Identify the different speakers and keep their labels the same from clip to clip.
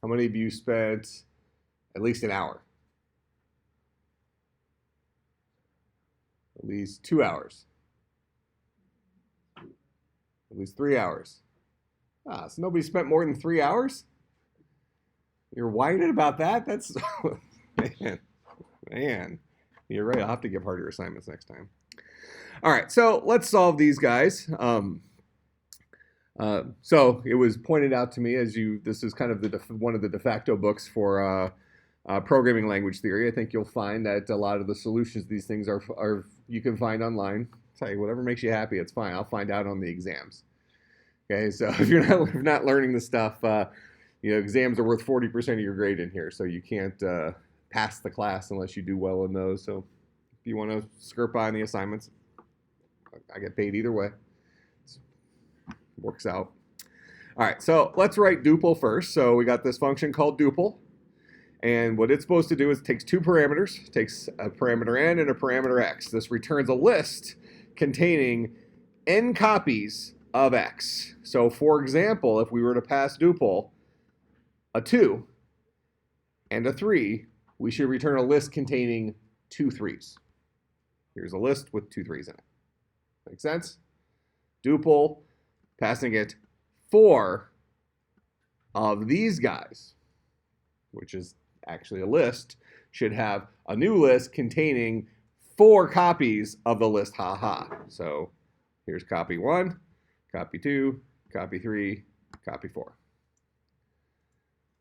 Speaker 1: How many of you spent at least an hour? At least 2 hours? At least 3 hours? Ah, so nobody spent more than 3 hours? You're whining about that? That's, man. You're right, I'll have to give harder assignments next time. All right, so let's solve these guys. So it was pointed out to me this is kind of one of the de facto books for programming language theory. I think you'll find that a lot of the solutions to these things are you can find online. Tell you whatever makes you happy, it's fine. I'll find out on the exams. Okay, so if you're not learning the stuff, exams are worth 40% of your grade in here, so you can't pass the class unless you do well in those. So if you want to skirt by on the assignments, I get paid either way. Works out. All right, so let's write Duple first. So we got this function called Duple, and what it's supposed to do is it takes two parameters, takes a parameter n and a parameter x. This returns a list containing n copies of x. So for example, if we were to pass Duple a 2 and a 3, we should return a list containing 2 3s. Here's a list with 2 3s in it. Make sense? Duple, passing it 4 of these guys, which is actually a list, should have a new list containing 4 copies of the list haha. So here's copy 1, copy 2, copy 3, copy 4.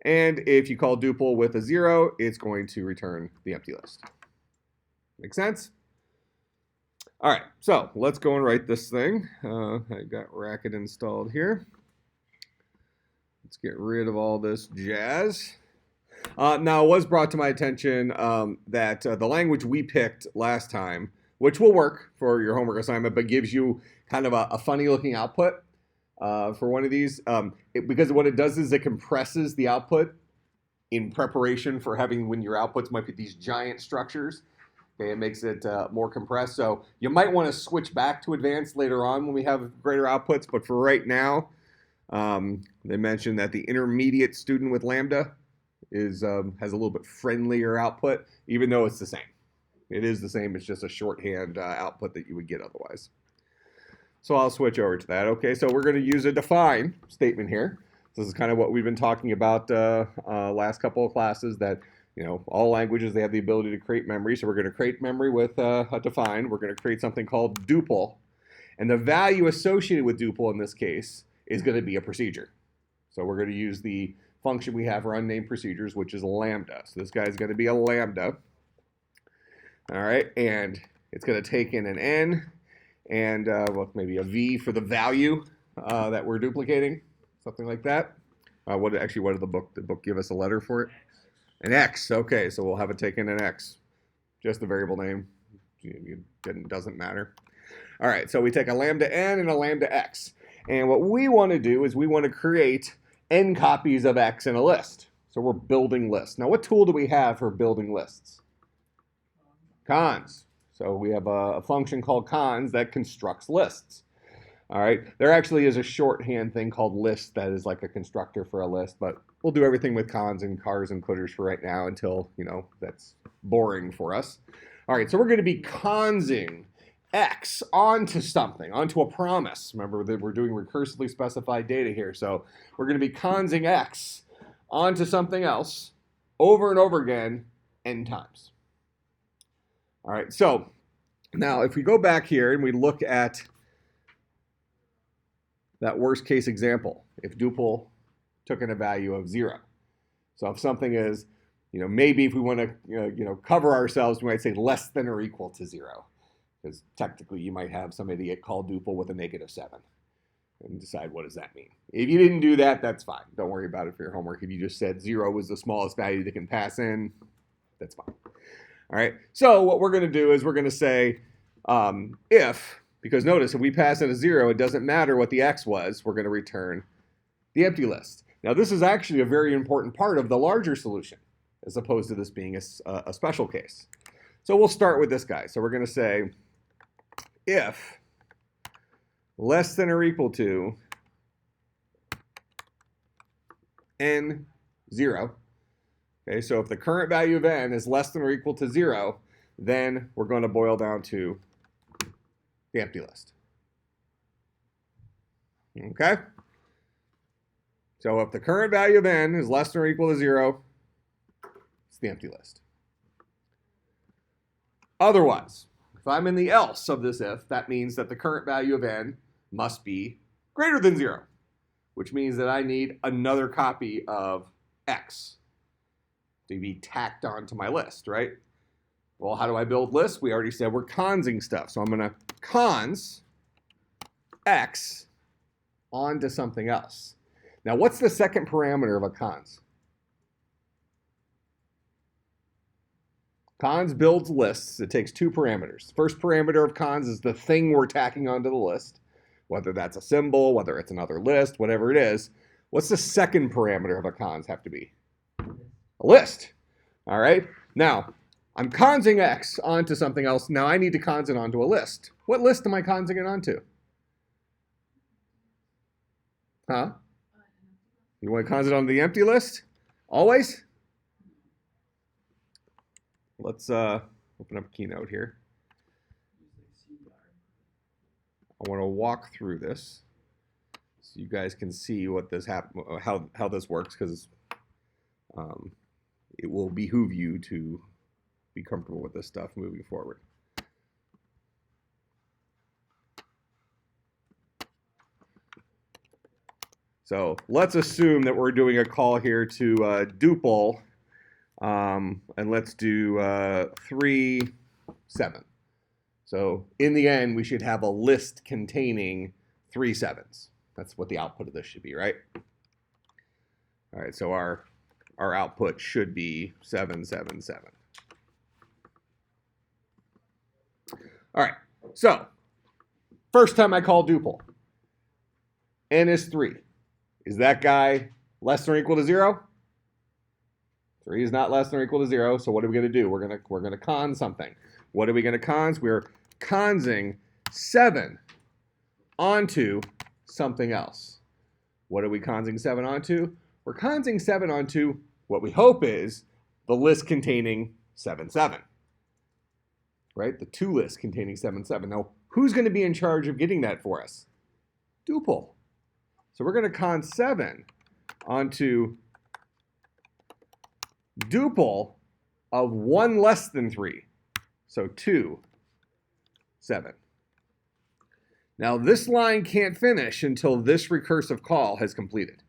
Speaker 1: And if you call Duple with a 0, it's going to return the empty list. Make sense? All right, so let's go and write this thing. I got Racket installed here. Let's get rid of all this jazz. Now, it was brought to my attention that the language we picked last time, which will work for your homework assignment, but gives you kind of a funny looking output for one of these. Because what it does is it compresses the output in preparation for having when your outputs might be these giant structures. Okay, it makes it more compressed. So you might want to switch back to advanced later on when we have greater outputs. But for right now, they mentioned that the intermediate student with Lambda has a little bit friendlier output, even though it's the same. It is the same. It's just a shorthand output that you would get otherwise. So I'll switch over to that. Okay, so we're going to use a define statement here. This is kind of what we've been talking about last couple of classes, that all languages, they have the ability to create memory. So we're going to create memory with a define. We're going to create something called Duple. And the value associated with Duple in this case is going to be a procedure. So we're going to use the function we have for unnamed procedures, which is lambda. So this guy's going to be a lambda. All right, and it's going to take in an n and maybe a v for the value that we're duplicating, something like that. What did the book give us a letter for it? An x. Okay, so we'll have it take in an x. Just the variable name. It doesn't matter. All right, so we take a lambda n and a lambda x. And what we want to do is we want to create n copies of x in a list. So we're building lists. Now, what tool do we have for building lists? Cons. So we have a function called cons that constructs lists. All right, there actually is a shorthand thing called list that is like a constructor for a list, but we'll do everything with cons and cars and putters for right now until, that's boring for us. All right, so we're going to be consing x onto something, onto a promise. Remember that we're doing recursively specified data here, so we're going to be consing x onto something else over and over again n times. All right, so now if we go back here and we look at that worst case example, if Duple took in a value of 0. So if something is, maybe if we want to, cover ourselves, we might say less than or equal to 0. Because technically you might have some idiot call Duple with a -7 and decide what does that mean. If you didn't do that, that's fine. Don't worry about it for your homework. If you just said 0 was the smallest value that can pass in, that's fine. All right, so what we're going to do is we're going to say because notice if we pass in a 0, it doesn't matter what the x was, we're going to return the empty list. Now this is actually a very important part of the larger solution, as opposed to this being a special case. So we'll start with this guy. So we're going to say if less than or equal to n 0. Okay, so if the current value of n is less than or equal to 0, then we're going to boil down to the empty list. Okay? So if the current value of n is less than or equal to 0, it's the empty list. Otherwise, if I'm in the else of this if, that means that the current value of n must be greater than 0, which means that I need another copy of x to be tacked onto my list, right? Well, how do I build lists? We already said we're consing stuff. So I'm going to cons x onto something else. Now, what's the second parameter of a cons? Cons builds lists. It takes 2 parameters. The first parameter of cons is the thing we're tacking onto the list, whether that's a symbol, whether it's another list, whatever it is. What's the second parameter of a cons have to be? A list. All right. Now, I'm consing x onto something else. Now I need to cons it onto a list. What list am I consing it onto? Huh? You want to cons it onto the empty list? Always? Let's open up Keynote here. I want to walk through this so you guys can see what this how this works, because it will behoove you to be comfortable with this stuff moving forward. So let's assume that we're doing a call here to Duple, and let's do 3, 7. So in the end, we should have a list containing 3 7s. That's what the output of this should be, right? All right, so our output should be 7, 7, 7. All right, so first time I call Duple, n is 3. Is that guy less than or equal to 0? 3 is not less than or equal to 0, so what are we going to do? We're going to con something. What are we going to cons? We're consing 7 onto something else. What are we consing 7 onto? We're consing 7 onto what we hope is the list containing 7, 7. Right? The 2 lists containing 7, 7. Now, who's going to be in charge of getting that for us? Duple. So we're going to con 7 onto Duple of 1 less than 3. So 2, 7. Now this line can't finish until this recursive call has completed.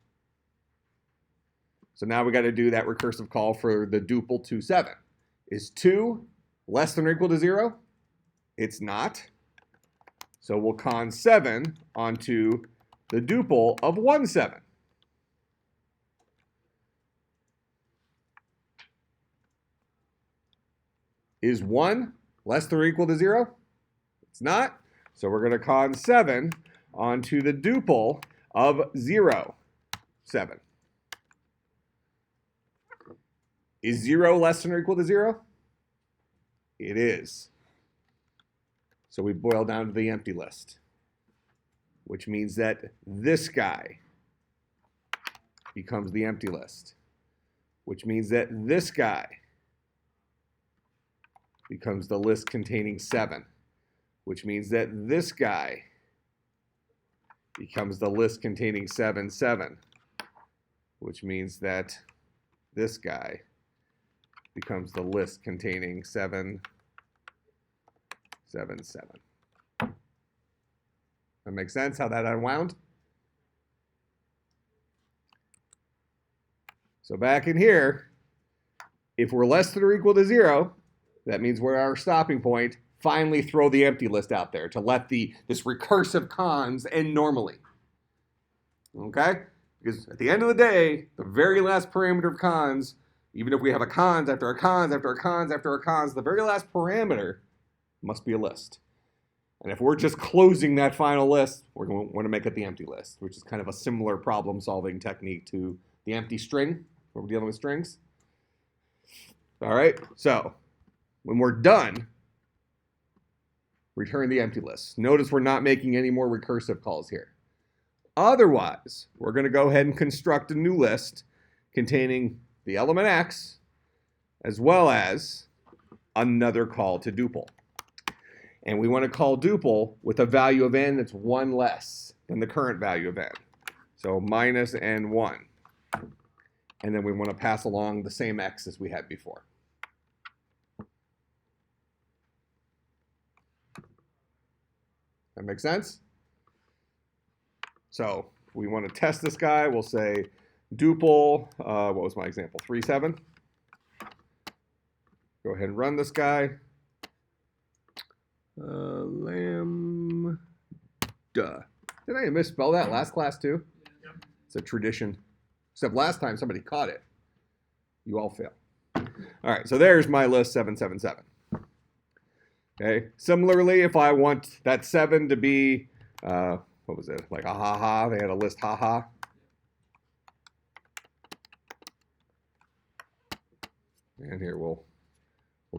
Speaker 1: So now we got to do that recursive call for the Duple 2, 7. Is 2 less than or equal to 0? It's not. So we'll con 7 onto the Duple of 1, 7. Is 1 less than or equal to 0? It's not. So we're going to con 7 onto the Duple of 0, 7. Is 0 less than or equal to 0? It is. So we boil down to the empty list, which means that this guy becomes the empty list, which means that this guy becomes the list containing 7, which means that this guy becomes the list containing 7, 7, which means that this guy becomes the list containing 7, 7, 7. That makes sense how that unwound? So back in here, if we're less than or equal to 0, that means we're at our stopping point. Finally throw the empty list out there to let this recursive cons end normally. Okay? Because at the end of the day, the very last parameter of cons, even if we have a cons after a cons after a cons after a cons, the very last parameter must be a list. And if we're just closing that final list, we're going to want to make it the empty list, which is kind of a similar problem-solving technique to the empty string, where we're dealing with strings. All right, so when we're done, return the empty list. Notice we're not making any more recursive calls here. Otherwise, we're going to go ahead and construct a new list containing the element x as well as another call to Duple. And we want to call Duple with a value of n that's 1 less than the current value of n. So minus n1. And then we want to pass along the same x as we had before. That makes sense? So if we want to test this guy, we'll say Duple, what was my example, 3.7. Go ahead and run this guy. Lambda. Did I misspell that last class too? Yep. It's a tradition. Except last time somebody caught it. You all fail. All right, so there's my list 777. Okay. Similarly, if I want that 7 to be, what was it? Like a ha-ha. They had a list ha-ha. And here we'll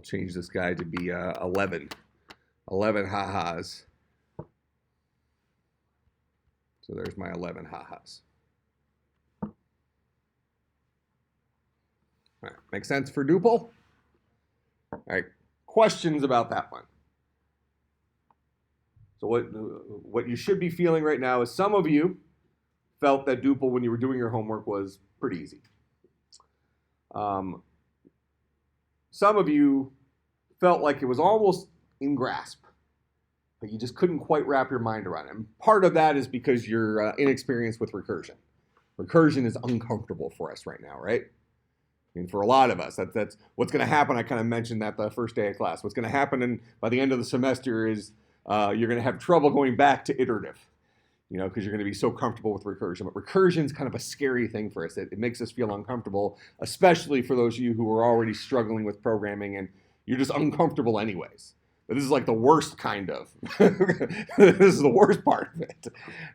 Speaker 1: change this guy to be 11. 11 ha-has. So there's my 11 ha-has. All right, makes sense for Duple? All right, questions about that one? So what you should be feeling right now is some of you felt that Duple, when you were doing your homework, was pretty easy. Some of you felt like it was almost in grasp, but you just couldn't quite wrap your mind around it. And part of that is because you're inexperienced with recursion. Recursion is uncomfortable for us right now, right? I mean, for a lot of us, that's what's going to happen. I kind of mentioned that the first day of class. What's going to happen by the end of the semester is you're going to have trouble going back to iterative, you know, because you're going to be so comfortable with recursion. But recursion is kind of a scary thing for us. It makes us feel uncomfortable, especially for those of you who are already struggling with programming and you're just uncomfortable anyways. But this is like the worst kind of. This is the worst part of it.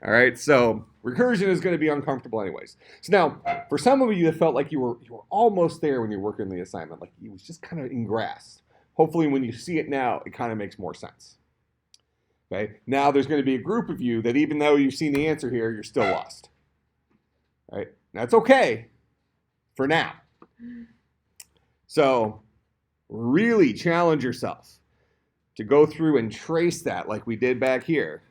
Speaker 1: All right, so recursion is going to be uncomfortable anyways. So now, for some of you that felt like you were almost there when you're working the assignment, like it was just kind of in grasp. Hopefully when you see it now, it kind of makes more sense. Okay, now there's going to be a group of you that even though you've seen the answer here, you're still lost. All right, that's okay for now. So really challenge yourself to go through and trace that like we did back here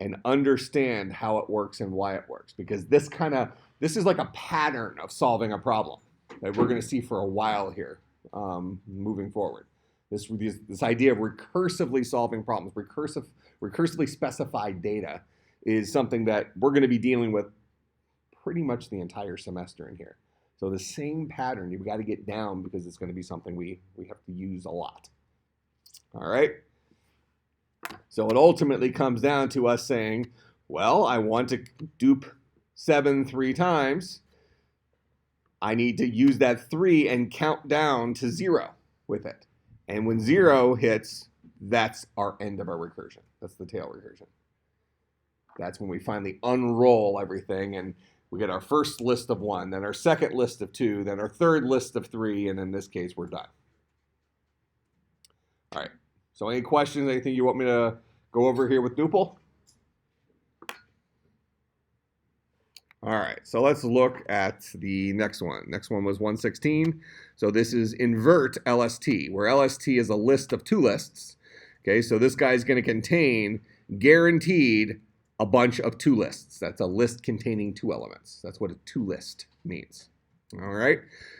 Speaker 1: and understand how it works and why it works. Because this is like a pattern of solving a problem that we're going to see for a while here moving forward. This idea of recursively solving problems, recursively specified data is something that we're going to be dealing with pretty much the entire semester in here. So the same pattern you've got to get down because it's going to be something we have to use a lot. All right. So it ultimately comes down to us saying, well, I want to dupe 7 3 times. I need to use that 3 and count down to 0 with it. And when 0 hits, that's our end of our recursion. That's the tail recursion. That's when we finally unroll everything and we get our first list of 1, then our second list of 2, then our third list of 3, and in this case, we're done. All right, so any questions, anything you want me to go over here with Duple? All right, so let's look at the next one. Next one was 116. So this is invert LST, where LST is a list of 2 lists. Okay, so this guy is going to contain guaranteed a bunch of 2 lists. That's a list containing 2 elements. That's what a 2 list means. All right,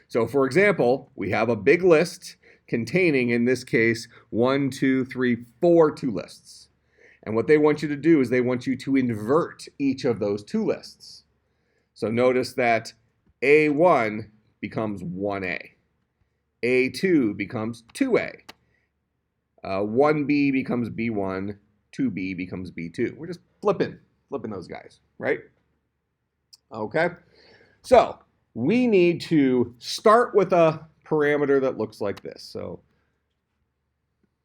Speaker 1: so for example, we have a big list containing, in this case, 1, 2, 3, 4 2 lists. And what they want you to do is they want you to invert each of those 2 lists. So notice that A1 becomes 1A. A2 becomes 2A. 1B becomes B1. 2B becomes B2. We're just flipping those guys, right? Okay. So we need to start with a parameter that looks like this. So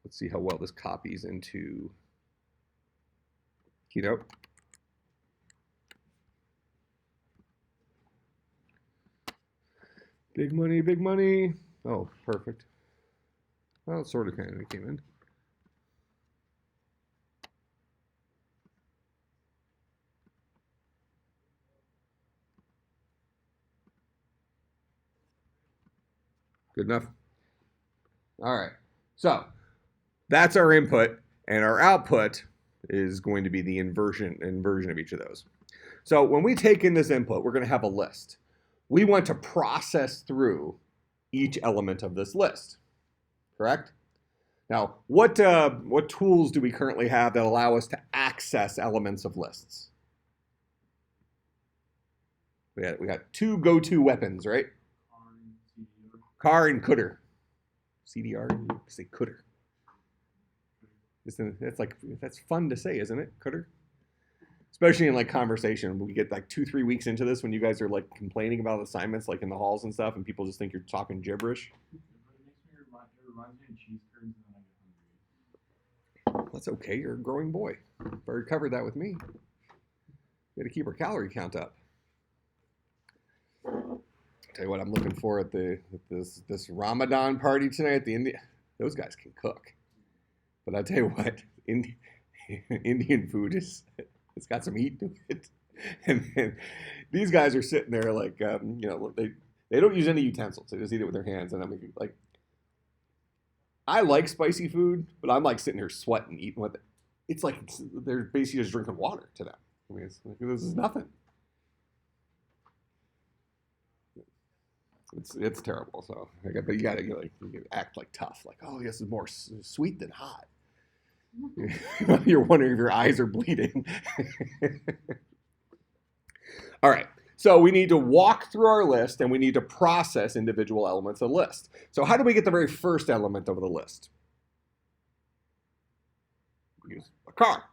Speaker 1: let's see how well this copies into Keynote. Big money, big money. Oh, perfect. Well, it sort of kind of came in. Good enough? All right. So that's our input, and our output is going to be the inversion of each of those. So when we take in this input, we're going to have a list. We want to process through each element of this list, correct? Now, what tools do we currently have that allow us to access elements of lists? We got two go-to weapons, right? Car and cdr. CDR, you say cdr. That's fun to say, isn't it? Cdr. Especially in like conversation, we get like 2-3 weeks into this when you guys are like complaining about assignments, like in the halls and stuff, and people just think you're talking gibberish. That's okay. You're a growing boy. You've already covered that with me. We got to keep our calorie count up. I'll tell you what, I'm looking for at this Ramadan party tonight at the India. Those guys can cook, but I'll tell you what, Indian food it's got some heat to it, and these guys are sitting there like they don't use any utensils. They just eat it with their hands, and I'm like, I like spicy food, but I'm like sitting here sweating eating with it. It's like they're basically just drinking water to them. I mean, this is nothing. It's terrible. So, but you gotta act like tough. Like, oh, this is more sweet than hot. You're wondering if your eyes are bleeding. All right. So we need to walk through our list, and we need to process individual elements of the list. So how do we get the very first element of the list? Use a car.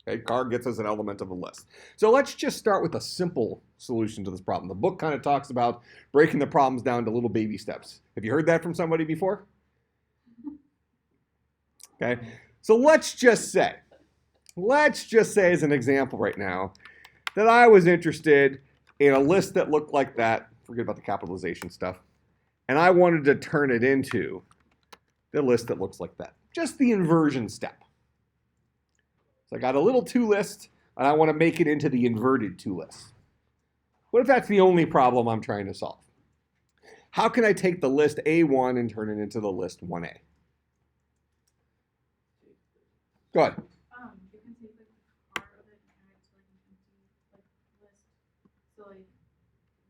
Speaker 1: Okay, car gets us an element of the list. So let's just start with a simple solution to this problem. The book kind of talks about breaking the problems down to little baby steps. Have you heard that from somebody before? Okay, so let's just say as an example right now that I was interested in a list that looked like that, forget about the capitalization stuff, and I wanted to turn it into the list that looks like that. Just the inversion step. So I got a little to list, and I want to make it into the inverted to list. What if that's the only problem I'm trying to solve? How can I take the list A1 and turn it into the list 1A? Go ahead.
Speaker 2: You can take the part of it and add it to like an empty list. So like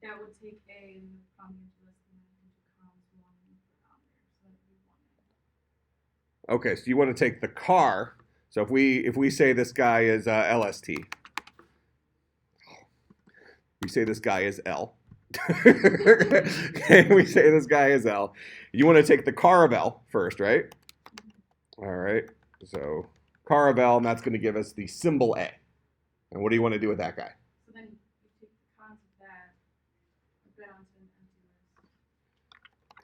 Speaker 2: that would take A and from into list and then into columns 1 and put it on there. So that would be 1A.
Speaker 1: Okay, so you want to take the car. So if we say this guy is LST, we say this guy is L. Okay, we say this guy is L. You want to take the car of L first, right? All right. So car of L, and that's going to give us the symbol A. And what do you want to do with that guy?
Speaker 2: So then you take the cons of that, put that onto an empty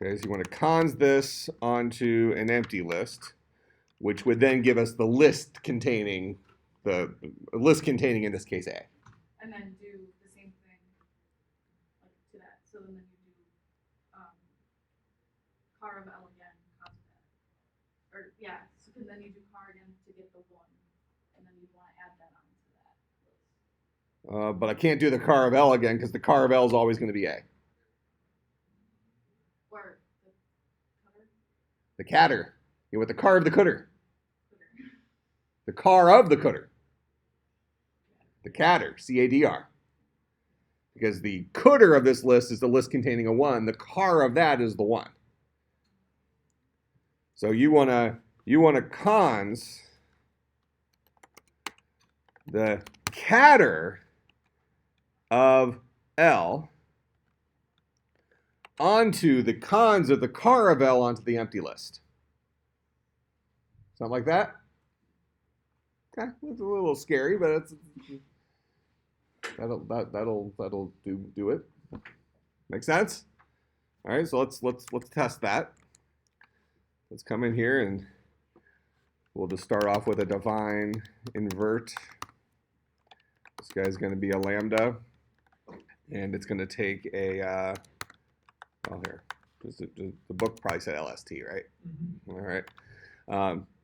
Speaker 2: list.
Speaker 1: Okay, so you want to cons this onto an empty list, which would then give us the list containing in this case A.
Speaker 2: And then do the same thing like to that. So then you do car of L again, cons of that. Or yeah, so then you do car again to get the 1, and then you want to add that onto that list.
Speaker 1: But I can't do the car of L again because the car of L is always going to be A.
Speaker 2: Or the cover?
Speaker 1: The catter. You want the car of the cdr. The car of the cdr. The catter, CADR. Because the cdr of this list is the list containing a 1. The car of that is the 1. So you wanna cons the catter of L onto the cons of the car of L onto the empty list. Something like that? Okay, it's a little scary, but that'll do it. Make sense? All right, so let's test that. Let's come in here and we'll just start off with a define invert. This guy's going to be a lambda, and it's going to take a the book probably said LST, right? Mm-hmm. All right.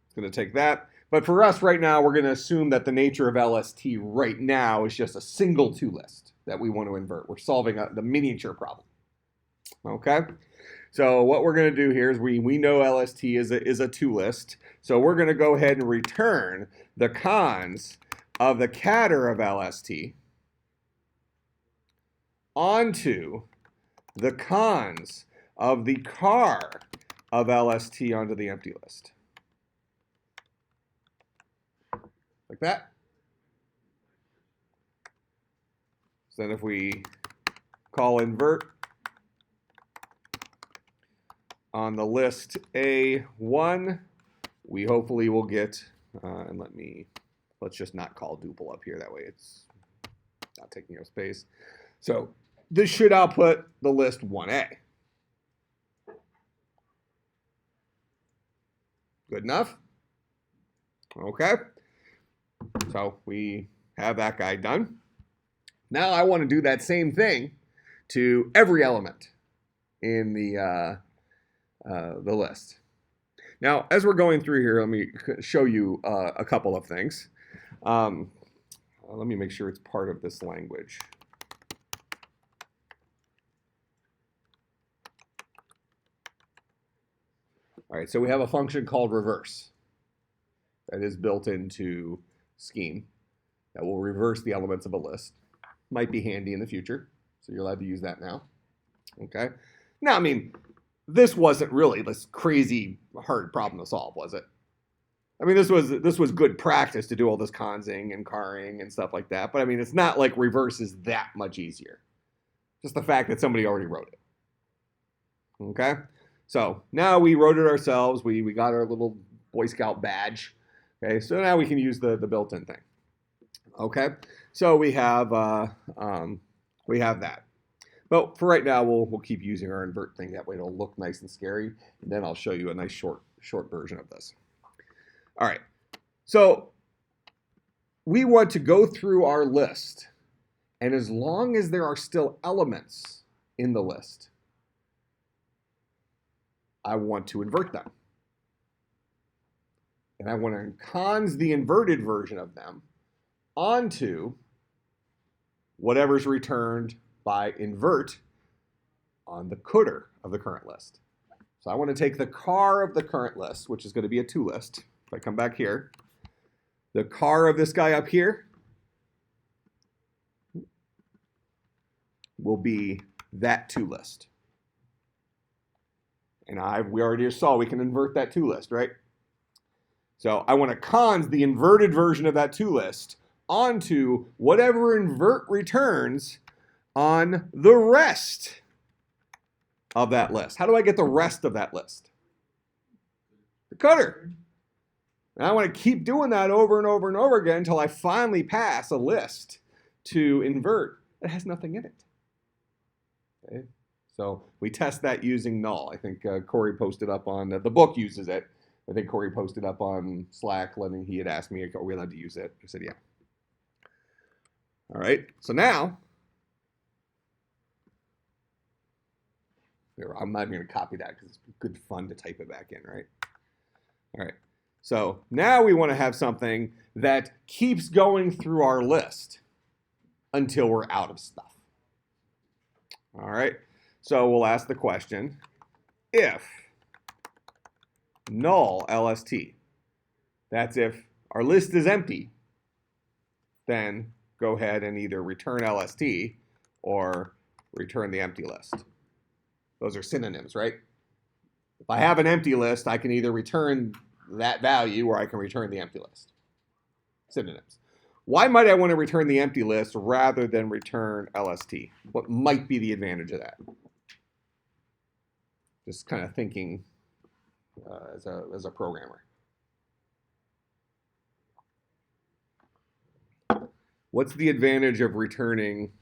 Speaker 1: It's going to take that. But for us right now, we're going to assume that the nature of LST right now is just a single to list that we want to invert. We're solving the miniature problem. Okay? So what we're going to do here is we know LST is a to list. So we're going to go ahead and return the cons of the catter of LST onto the cons of the car of LST onto the empty list. Like that. So then if we call invert on the list A1, we hopefully will get, and let's just not call Duple up here. That way it's not taking up space. So this should output the list 1A. Good enough? Okay. So we have that guy done. Now I want to do that same thing to every element in the list. Now, as we're going through here, let me show you a couple of things. Let me make sure it's part of this language. All right, so we have a function called reverse that is built into Scheme that will reverse the elements of a list. Might be handy in the future, so you're allowed to use that now. Okay. Now, I mean, this wasn't really this crazy hard problem to solve, was it? I mean, this was good practice to do all this consing and carring and stuff like that. But I mean, it's not like reverse is that much easier. Just the fact that somebody already wrote it. Okay. So now we wrote it ourselves. We got our little Boy Scout badge. Okay. So now we can use the built-in thing. Okay. So we have that. But for right now, we'll keep using our invert thing. That way it'll look nice and scary. And then I'll show you a nice short version of this. All right. So we want to go through our list. And as long as there are still elements in the list, I want to invert them. And I want to cons the inverted version of them onto whatever's returned by invert on the cdr of the current list. So I want to take the car of the current list, which is going to be a to list. If I come back here, the car of this guy up here will be that to list. And we already saw we can invert that to list, right? So I want to cons the inverted version of that to list onto whatever invert returns on the rest of that list. How do I get the rest of that list? The cdr. And I want to keep doing that over and over and over again until I finally pass a list to invert that has nothing in it. Okay? So we test that using null. I think Corey posted up on, the book uses it. I think Corey posted up on Slack, he had asked me, are we allowed to use it? I said, yeah. All right, so now, I'm not even going to copy that because it's good fun to type it back in, right? All right, so now we want to have something that keeps going through our list until we're out of stuff. All right, so we'll ask the question, if null LST, that's if our list is empty, then go ahead and either return LST or return the empty list. Those are synonyms, right? If I have an empty list, I can either return that value or I can return the empty list. Synonyms. Why might I want to return the empty list rather than return LST? What might be the advantage of that? Just kind of thinking as a programmer. What's the advantage of returning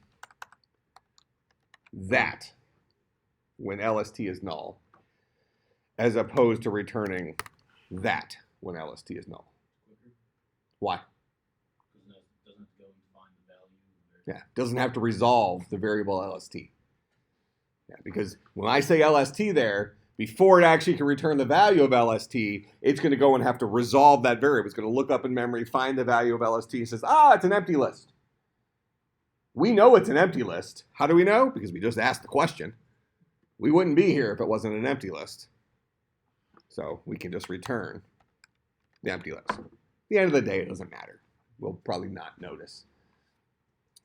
Speaker 1: that when LST is null, as opposed to returning that when LST is null? Why? Yeah, doesn't have to resolve the variable LST. Yeah, because when I say LST there, before it actually can return the value of LST, it's going to go and have to resolve that variable. It's going to look up in memory, find the value of LST, and says, it's an empty list. We know it's an empty list. How do we know? Because we just asked the question. We wouldn't be here if it wasn't an empty list. So we can just return the empty list. At the end of the day, it doesn't matter. We'll probably not notice.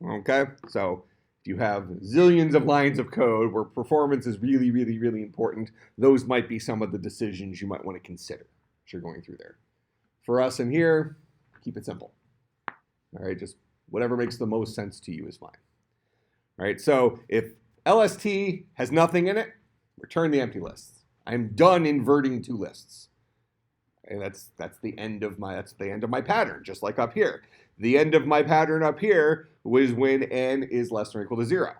Speaker 1: Okay, so if you have zillions of lines of code where performance is really, really, really important, those might be some of the decisions you might want to consider as you're going through there. For us in here, keep it simple. All right, just whatever makes the most sense to you is fine. All right, so if LST has nothing in it, return the empty lists. I'm done inverting two lists. And that's the end of my pattern, just like up here. The end of my pattern up here was when n is less than or equal to 0.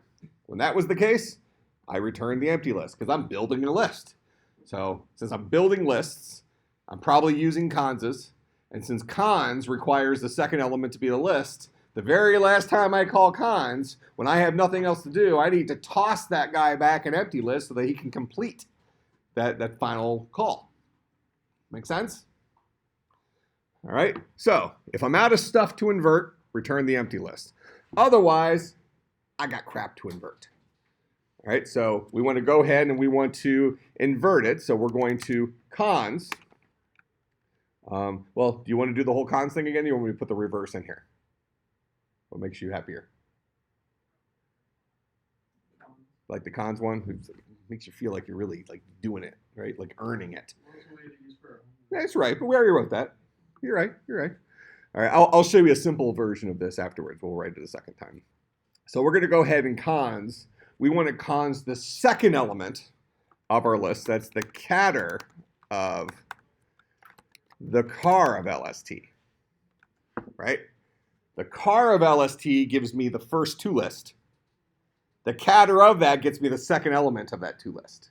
Speaker 1: When that was the case, I returned the empty list because I'm building a list. So since I'm building lists, I'm probably using conses. And since cons requires the second element to be the list, the very last time I call cons, when I have nothing else to do, I need to toss that guy back an empty list so that he can complete that final call. Make sense? All right, so if I'm out of stuff to invert, return the empty list. Otherwise, I got crap to invert. All right, so we want to go ahead and we want to invert it. So we're going to cons. Well, do you want to do the whole cons thing again? Or do you want me to put the reverse in here? What makes you happier? Like the cons one? It makes you feel like you're really like doing it, right? Like earning it. That's right, but we already wrote that. You're right. All right, I'll show you a simple version of this afterwards. We'll write it a second time. So we're going to go ahead and cons. We want to cons the second element of our list. That's the catter of the car of LST, right? The car of LST gives me the first two list. The catter of that gets me the second element of that two list.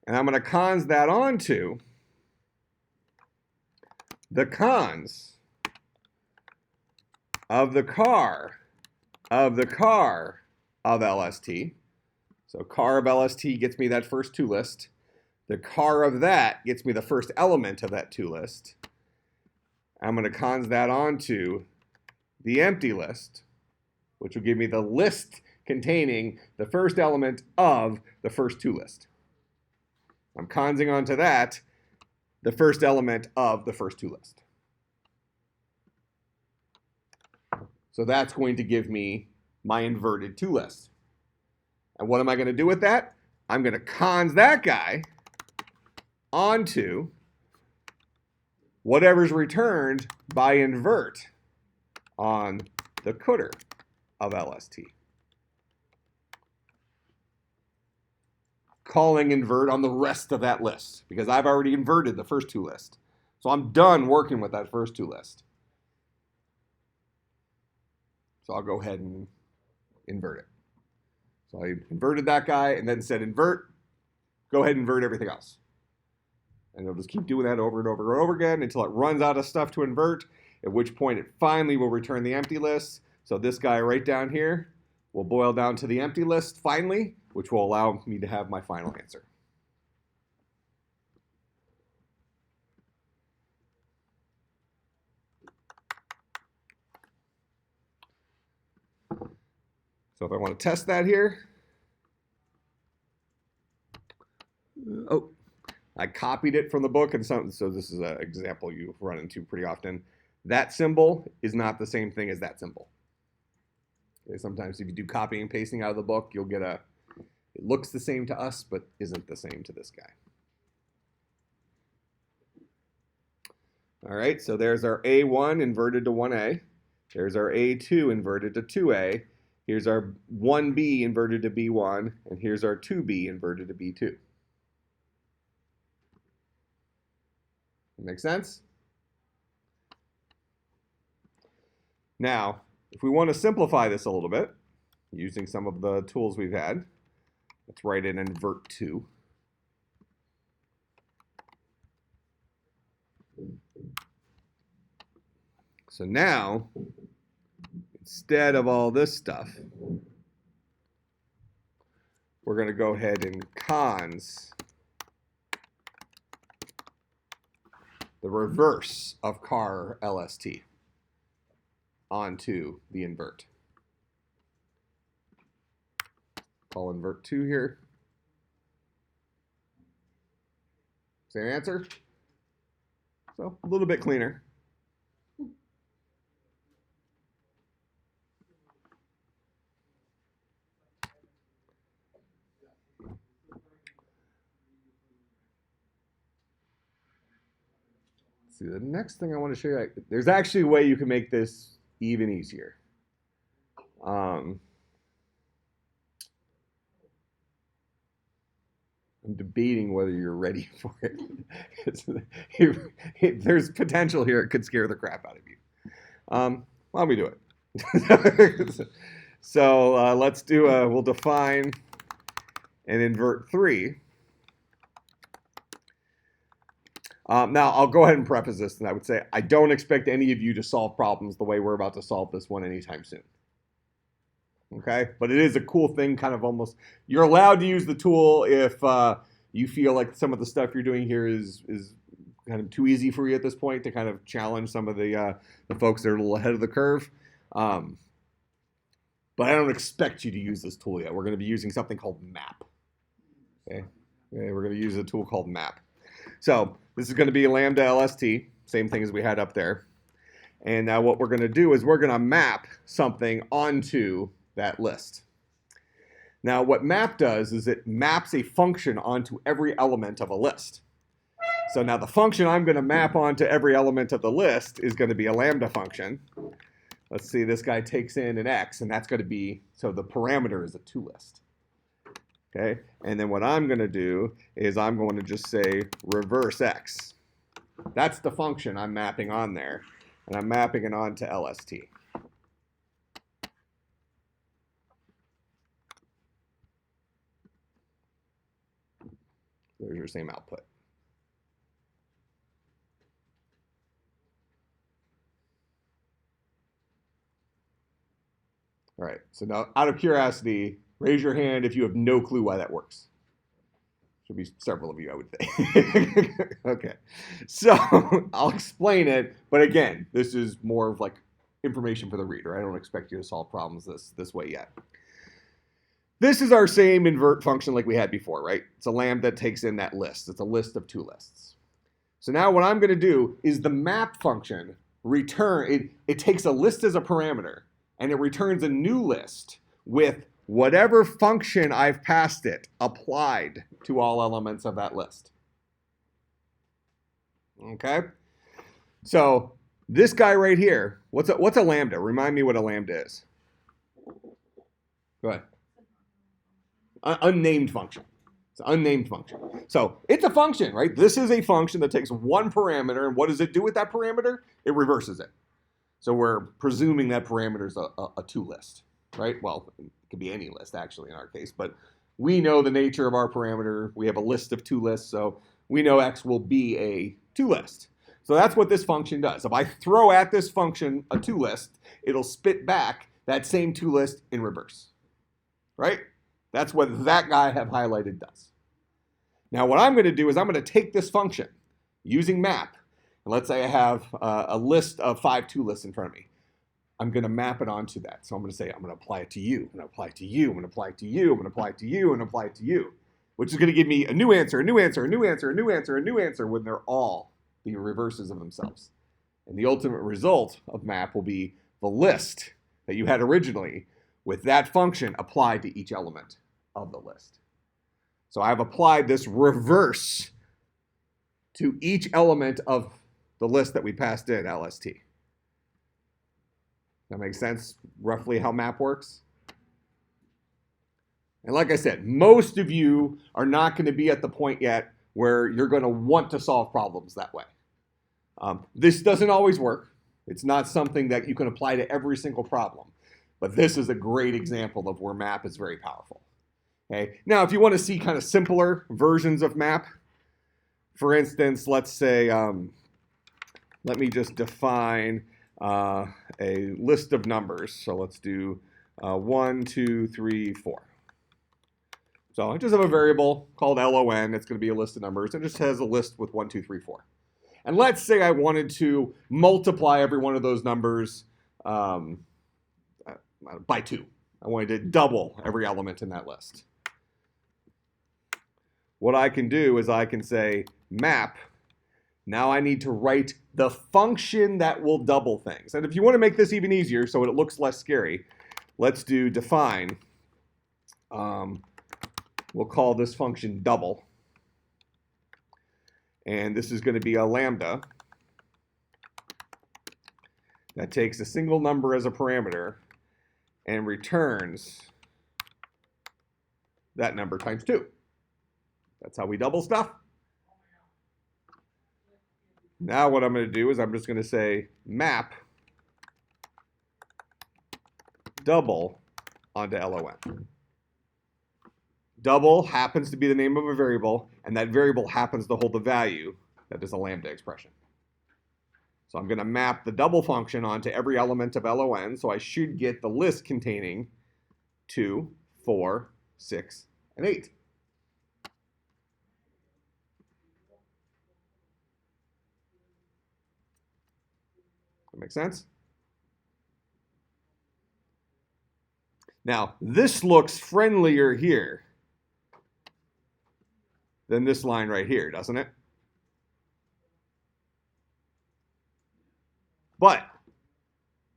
Speaker 1: And I'm going to cons that onto the cons of the car of LST. So car of LST gets me that first two list. The car of that gets me the first element of that two list. I'm going to cons that onto the empty list, which will give me the list containing the first element of the first two list. I'm consing onto that the first element of the first two list. So that's going to give me my inverted two list. And what am I going to do with that? I'm going to cons that guy onto whatever's returned by invert on the cdr of LST. Calling invert on the rest of that list because I've already inverted the first two lists. So I'm done working with that first two list. So I'll go ahead and invert it. So I inverted that guy and then said invert, go ahead and invert everything else. And it'll just keep doing that over and over and over again until it runs out of stuff to invert, at which point it finally will return the empty list. So this guy right down here will boil down to the empty list finally, which will allow me to have my final answer. So if I want to test that here, I copied it from the book, and so this is an example you run into pretty often. That symbol is not the same thing as that symbol. Okay, sometimes if you do copying and pasting out of the book, you'll get it looks the same to us, but isn't the same to this guy. All right, so there's our A1 inverted to 1A. There's our A2 inverted to 2A. Here's our 1B inverted to B1, and here's our 2B inverted to B2. Make sense? Now, if we want to simplify this a little bit, using some of the tools we've had, let's write in invert 2. So now, instead of all this stuff, we're going to go ahead and cons the reverse of car LST onto the invert. call invert 2 here. Same answer. So a little bit cleaner. See, the next thing I want to show you, there's actually a way you can make this even easier. I'm debating whether you're ready for it. There's potential here. It could scare the crap out of you. Why don't we do it? So let's do we'll define an invert 3. Now, I'll go ahead and preface this, and I would say I don't expect any of you to solve problems the way we're about to solve this one anytime soon. Okay? But it is a cool thing, kind of almost. You're allowed to use the tool if you feel like some of the stuff you're doing here is kind of too easy for you at this point to kind of challenge some of the folks that are a little ahead of the curve. But I don't expect you to use this tool yet. We're going to be using something called map. Okay? We're going to use a tool called map. So this is going to be a lambda LST, same thing as we had up there. And now what we're going to do is we're going to map something onto that list. Now what map does is it maps a function onto every element of a list. So now the function I'm going to map onto every element of the list is going to be a lambda function. Let's see, this guy takes in an x, and that's going to be, so the parameter is a toList. Okay, and then what I'm going to do is I'm going to just say reverse x. That's the function I'm mapping on there, and I'm mapping it onto LST. There's your same output. All right, so now out of curiosity, raise your hand if you have no clue why that works. Should be several of you, I would think. Okay, so I'll explain it, but again, this is more of like information for the reader. I don't expect you to solve problems this way yet. This is our same invert function like we had before, right? It's a lambda that takes in that list. It's a list of two lists. So now what I'm going to do is the map function return, it takes a list as a parameter, and it returns a new list with whatever function I've passed it applied to all elements of that list. Okay? So this guy right here, what's a lambda? Remind me what a lambda is. Go ahead. Unnamed function. It's an unnamed function. So it's a function, right? This is a function that takes one parameter, and what does it do with that parameter? It reverses it. So we're presuming that parameter is a two list, right? Well, it could be any list actually in our case, but we know the nature of our parameter. We have a list of two lists, so we know x will be a two list. So that's what this function does. If I throw at this function a two list, it'll spit back that same two list in reverse, right? That's what that guy I have highlighted does. Now what I'm going to do is I'm going to take this function using map, and let's say I have a list of 5 two lists in front of me. I'm going to map it onto that. So I'm going to say I'm going to apply it to you, I'm going to apply it to you, I'm going to apply it to you, I'm going to apply it to you, and apply it to you, which is going to give me a new answer, a new answer, a new answer, a new answer, a new answer when they're all the reverses of themselves. And the ultimate result of map will be the list that you had originally with that function applied to each element of the list. So I've applied this reverse to each element of the list that we passed in LST. That makes sense, roughly how map works? And like I said, most of you are not going to be at the point yet where you're going to want to solve problems that way. This doesn't always work. It's not something that you can apply to every single problem. But this is a great example of where map is very powerful. Okay? Now, if you want to see kind of simpler versions of map, for instance, let's say, let me just define a list of numbers. So let's do 1, 2, 3, 4. So I just have a variable called LON. It's going to be a list of numbers. It just has a list with 1, 2, 3, 4. And let's say I wanted to multiply every one of those numbers by 2. I wanted to double every element in that list. What I can do is I can say map. Now I need to write the function that will double things. And if you want to make this even easier so it looks less scary, let's do define. We'll call this function double. And this is going to be a lambda that takes a single number as a parameter and returns that number times 2. That's how we double stuff. Now what I'm going to do is I'm just going to say map double onto LON. Double happens to be the name of a variable, and that variable happens to hold the value that is a lambda expression. So I'm going to map the double function onto every element of LON, so I should get the list containing 2, 4, 6, and 8. That makes sense? Now, this looks friendlier here than this line right here, doesn't it? But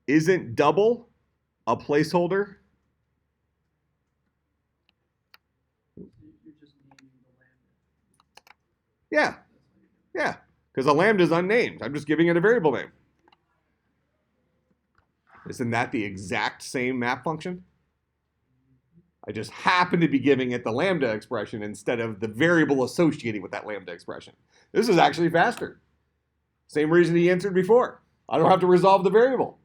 Speaker 1: isn't double a placeholder? Yeah, because a lambda is unnamed. I'm just giving it a variable name. Isn't that the exact same map function? I just happen to be giving it the lambda expression instead of the variable associated with that lambda expression. This is actually faster. Same reason he answered before. I don't have to resolve the variable.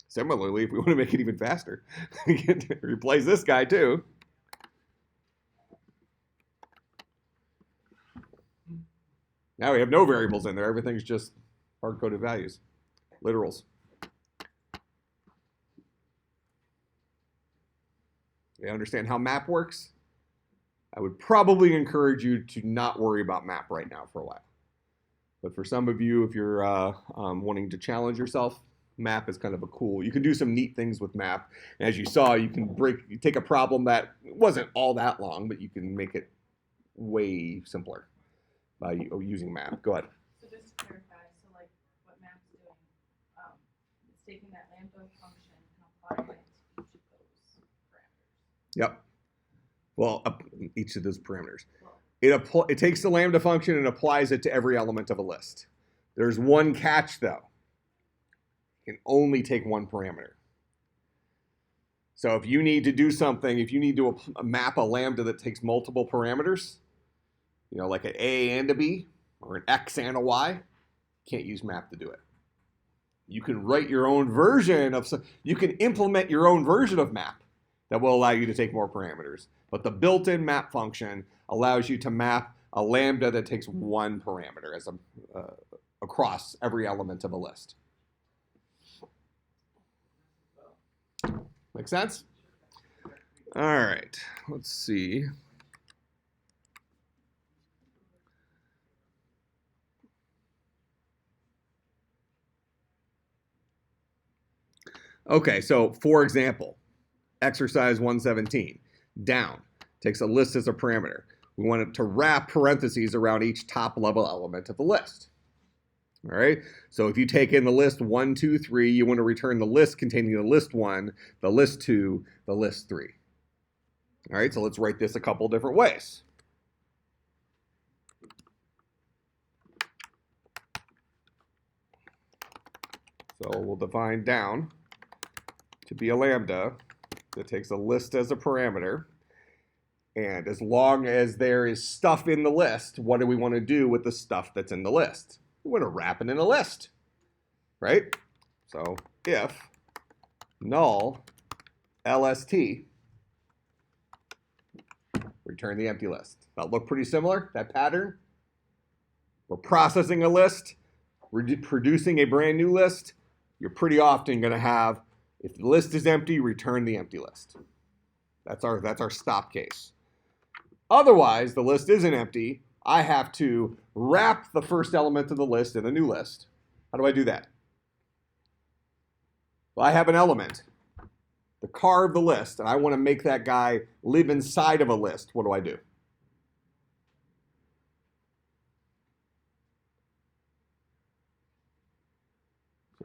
Speaker 1: Similarly, if we want to make it even faster, we can replace this guy too. Now we have no variables in there. Everything's just hard-coded values, literals. You understand how map works? I would probably encourage you to not worry about map right now for a while. But for some of you, if you're wanting to challenge yourself, map is kind of a cool. You can do some neat things with map. And as you saw, you can take a problem that wasn't all that long, but you can make it way simpler by using map. Go ahead.
Speaker 2: So just to clarify, so like what map's doing, it's taking that lambda function and applying it to each of those parameters.
Speaker 1: Yep. Well, each of those parameters. It takes the lambda function and applies it to every element of a list. There's one catch, though. It can only take one parameter. So if you need to do something, if you need to map a lambda that takes multiple parameters, you know, like an A and a B, or an X and a Y, you can't use map to do it. You can write your own version of, you can implement your own version of map that will allow you to take more parameters. But the built-in map function allows you to map a lambda that takes one parameter as across every element of a list. Make sense? All right, let's see. Okay, so for example, exercise 117, down, takes a list as a parameter. We want it to wrap parentheses around each top level element of the list. All right, so if you take in the list 1, 2, 3, you want to return the list containing the list 1, the list 2, the list 3. All right, so let's write this a couple different ways. So we'll define down to be a lambda that takes a list as a parameter. And as long as there is stuff in the list, what do we want to do with the stuff that's in the list? We want to wrap it in a list, right? So if null LST, return the empty list. That look pretty similar, that pattern? We're processing a list, we're producing a brand new list. You're pretty often going to have, if the list is empty, return the empty list. That's our stop case. Otherwise, the list isn't empty. I have to wrap the first element of the list in a new list. How do I do that? Well, I have an element, the car of the list, and I want to make that guy live inside of a list. What do I do?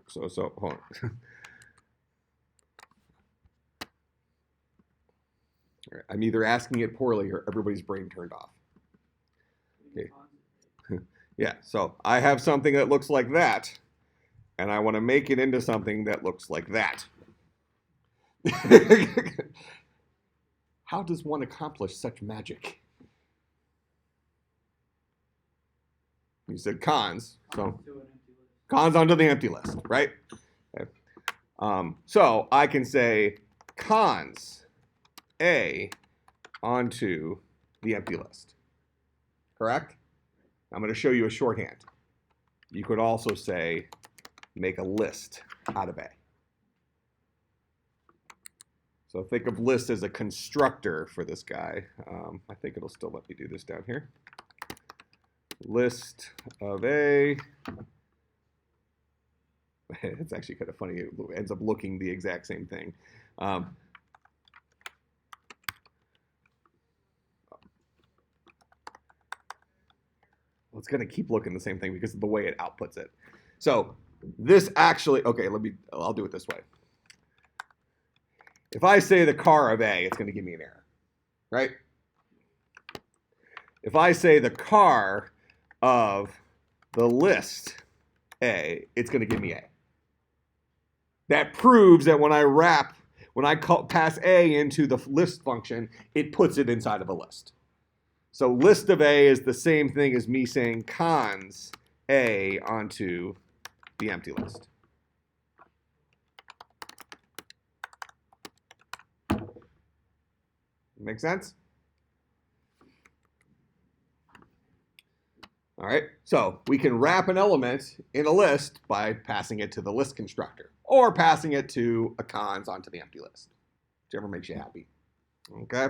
Speaker 1: So hold on. All right, I'm either asking it poorly or everybody's brain turned off. Okay. Yeah, so I have something that looks like that, and I want to make it into something that looks like that. How does one accomplish such magic? You said cons, so cons onto the empty list, right? Okay. So I can say cons A onto the empty list, correct? I'm going to show you a shorthand. You could also say make a list out of A. So think of list as a constructor for this guy. I think it'll still let me do this down here. List of A. It's actually kind of funny. It ends up looking the exact same thing. It's going to keep looking the same thing because of the way it outputs it. So this actually, okay, I'll do it this way. If I say the car of A, it's going to give me an error, right? If I say the car of the list A, it's going to give me A. That proves that when I pass A into the list function, it puts it inside of a list. So list of A is the same thing as me saying cons A onto the empty list. Make sense? All right, so we can wrap an element in a list by passing it to the list constructor or passing it to a cons onto the empty list, whichever makes you happy. Okay.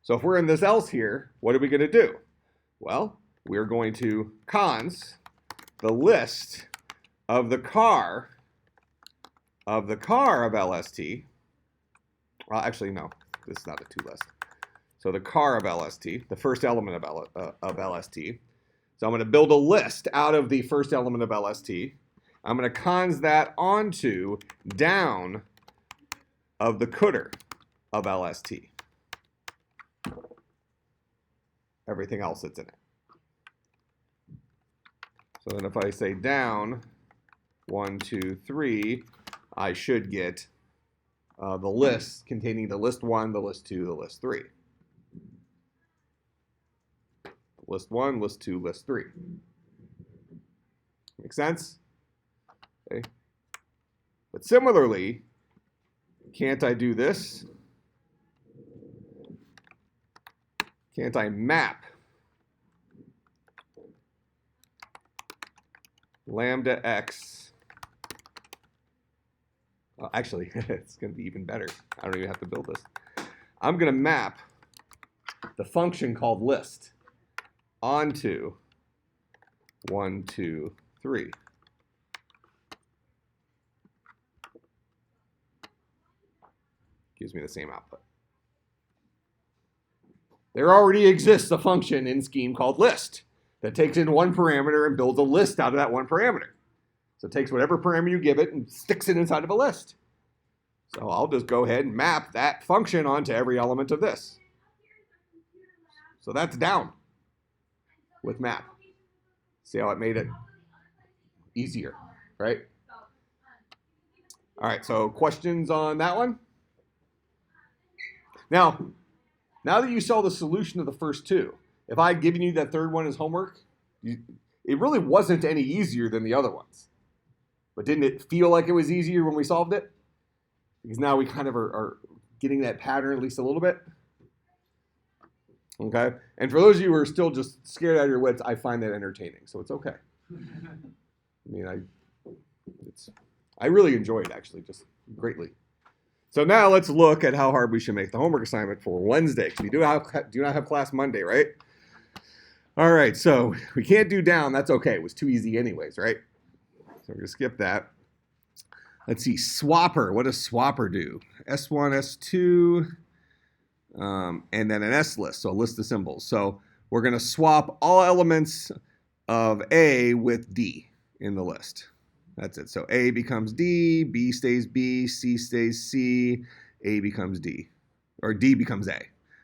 Speaker 1: So if we're in this else here, what are we going to do? Well, we're going to cons the list of the car of LST. Well, actually, no, this is not a two list. So the car of LST, the first element of LST. So I'm going to build a list out of the first element of LST. I'm going to cons that onto down of the cooter of LST. Everything else that's in it. So then if I say down 1, 2, 3, I should get the list containing the list 1, the list 2, the list 3. List 1, list 2, list 3. Make sense? Okay. But similarly, can't I do this? Can't I map lambda x? Well, actually, it's going to be even better. I don't even have to build this. I'm going to map the function called list onto 1, 2, 3. Gives me the same output. There already exists a function in Scheme called list that takes in one parameter and builds a list out of that one parameter. So it takes whatever parameter you give it and sticks it inside of a list. So I'll just go ahead and map that function onto every element of this. So that's down with map. See how it made it easier, right? All right, so questions on that one? Now that you saw the solution of the first two, if I had given you that third one as homework, it really wasn't any easier than the other ones. But didn't it feel like it was easier when we solved it? Because now we kind of are getting that pattern at least a little bit. Okay? And for those of you who are still just scared out of your wits, I find that entertaining, so it's okay. I mean, I really enjoy it, actually, just greatly. So now let's look at how hard we should make the homework assignment for Wednesday, because we do not have class Monday, right? All right, so we can't do down. That's okay. It was too easy anyways, right? we're going to skip that. Let's see, swapper. What does swapper do? S1, S2, and then an S list, so a list of symbols. So we're going to swap all elements of A with D in the list. That's it. So A becomes D, B stays B, C stays C, A becomes D, or D becomes A.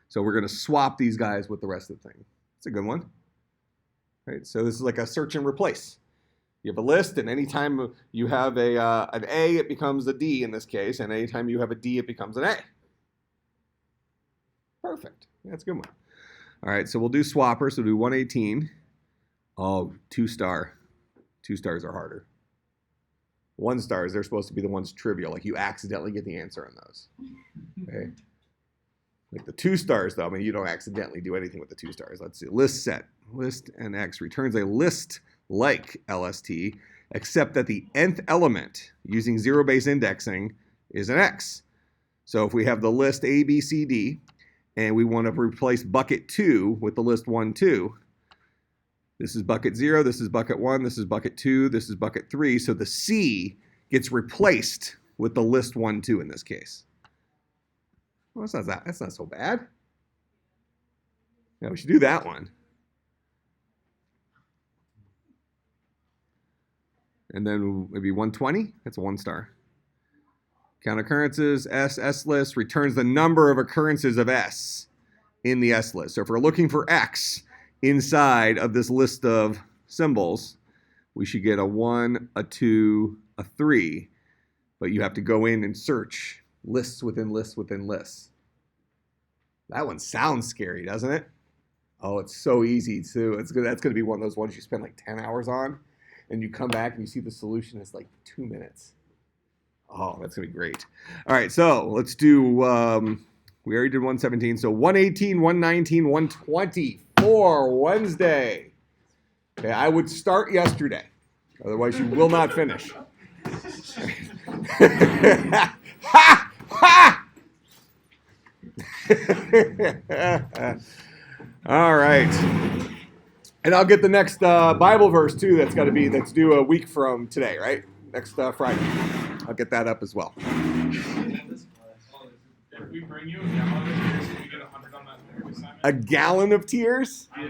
Speaker 1: So we're going to swap these guys with the rest of the thing. It's a good one. Right? So this is like a search and replace. You have a list, and anytime you have an A, it becomes a D in this case, and anytime you have a D, it becomes an A. Perfect. That's a good one. All right, so we'll do swapper. So we'll do 118. Oh, 2-star. 2 stars are harder. 1 stars, they're supposed to be the ones trivial, like you accidentally get the answer on those. Okay. Like the 2 stars, though, I mean, you don't accidentally do anything with the 2 stars. Let's see. List set. List NX returns a list like LST, except that the nth element using zero-base indexing is an X. So if we have the list A, B, C, D, and we want to replace bucket 2 with the list 1, 2, this is bucket 0, this is bucket 1, this is bucket 2, this is bucket 3, so the C gets replaced with the list 1, 2 in this case. Well, that's not so bad. Yeah, we should do that one. And then maybe 120, that's a 1 star. Count occurrences, S list returns the number of occurrences of S in the S list. So if we're looking for X inside of this list of symbols, we should get a 1, a 2, a 3, but you have to go in and search lists within lists within lists. That one sounds scary, doesn't it? Oh, it's so easy too. That's going to be one of those ones you spend like 10 hours on. And you come back and you see the solution is like 2 minutes. Oh, that's going to be great. All right, so let's do, we already did 117. So 118, 119, 120 for Wednesday. Okay, I would start yesterday. Otherwise, you will not finish. Ha! Ha! All right. And I'll get the next Bible verse, too, that's due a week from today, right? Next Friday. I'll get that up as well.
Speaker 3: If we bring you a gallon of tears, we get 100 on that third assignment.
Speaker 1: A gallon of tears?
Speaker 3: Yeah,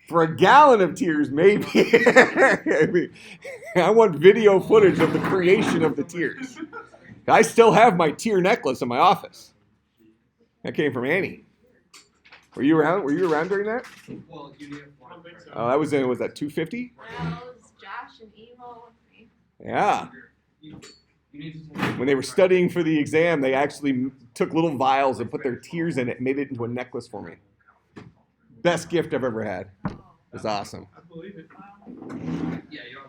Speaker 1: For a gallon of tears, maybe. I want video footage of the creation of the tears. I still have my tear necklace in my office. That came from Annie. Were you around? Were you around during that?
Speaker 4: Well, you need a
Speaker 3: don't think so.
Speaker 1: Oh, that was in. Was that 250?
Speaker 2: Well, it was Josh and Emo and me.
Speaker 1: Yeah.
Speaker 4: You need to take
Speaker 1: When they were studying for the exam, they actually took little vials and put their tears in it and made it into a necklace for me. Best gift I've ever had. It was awesome.
Speaker 3: I believe it.